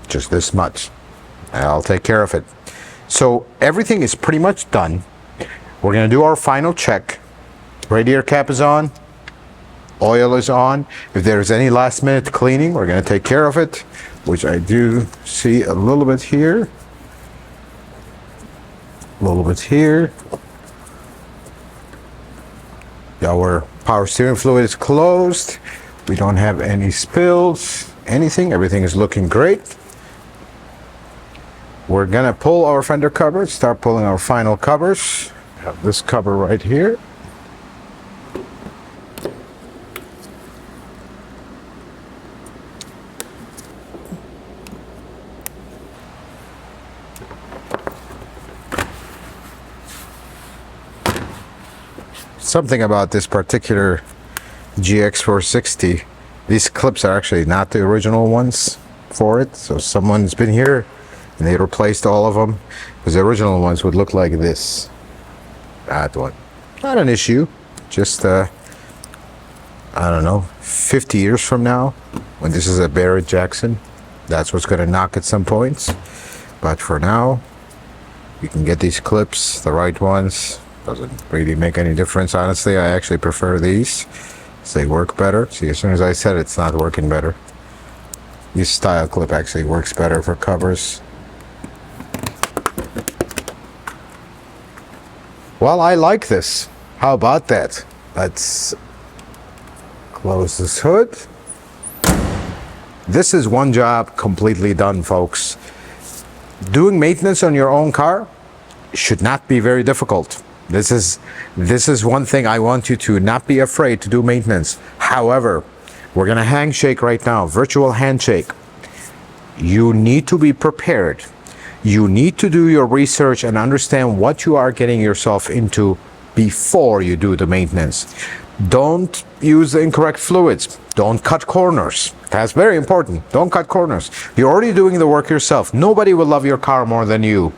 A: just this much. I'll take care of it. So everything is pretty much done. We're going to do our final check. Radiator cap is on. Oil is on. If there's any last minute cleaning, we're going to take care of it, which I do see a little bit here. A little bit here. Our power steering fluid is closed. We don't have any spills, anything. Everything is looking great. We're gonna pull our fender covers, start pulling our final covers. Have this cover right here. Something about this particular GX460, these clips are actually not the original ones for it. So someone's been here and they replaced all of them, because the original ones would look like this. That one, not an issue. Just I don't know, 50 years from now, when this is a Barrett Jackson, that's what's going to knock at some points. But for now, you can get these clips, the right ones. Doesn't really make any difference, honestly. I actually prefer these. They work better. See, as soon as I said it's not working better. This style clip actually works better for covers. Well, I like this. How about that? Let's close this hood. This is one job completely done, folks. Doing maintenance on your own car should not be very difficult. This is one thing I want you to not be afraid to do maintenance. However, we're gonna handshake right now, virtual handshake. You need to be prepared. You need to do your research and understand what you are getting yourself into before you do the maintenance. Don't use the incorrect fluids. Don't cut corners. That's very important. Don't cut corners. You're already doing the work yourself. Nobody will love your car more than you.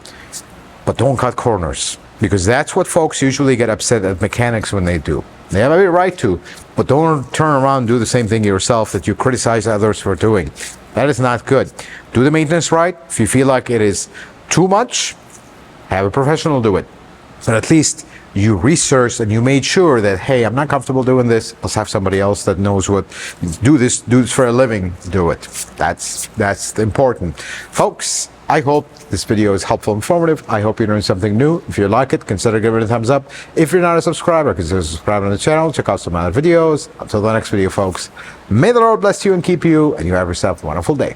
A: but don't cut corners, because that's what folks usually get upset at mechanics when they do. They have every right to, but don't turn around and do the same thing yourself that you criticize others for doing. That is not good. Do the maintenance right. If you feel like it is too much, have a professional do it. But at least you researched and you made sure that, hey, I'm not comfortable doing this. Let's have somebody else that knows what, do this for a living, do it. That's important. Folks, I hope this video is helpful and informative. I hope you learned something new. If you like it, consider giving it a thumbs up. If you're not a subscriber, consider subscribing to the channel. Check out some other videos. Until the next video, folks, may the Lord bless you and keep you, and you have yourself a wonderful day.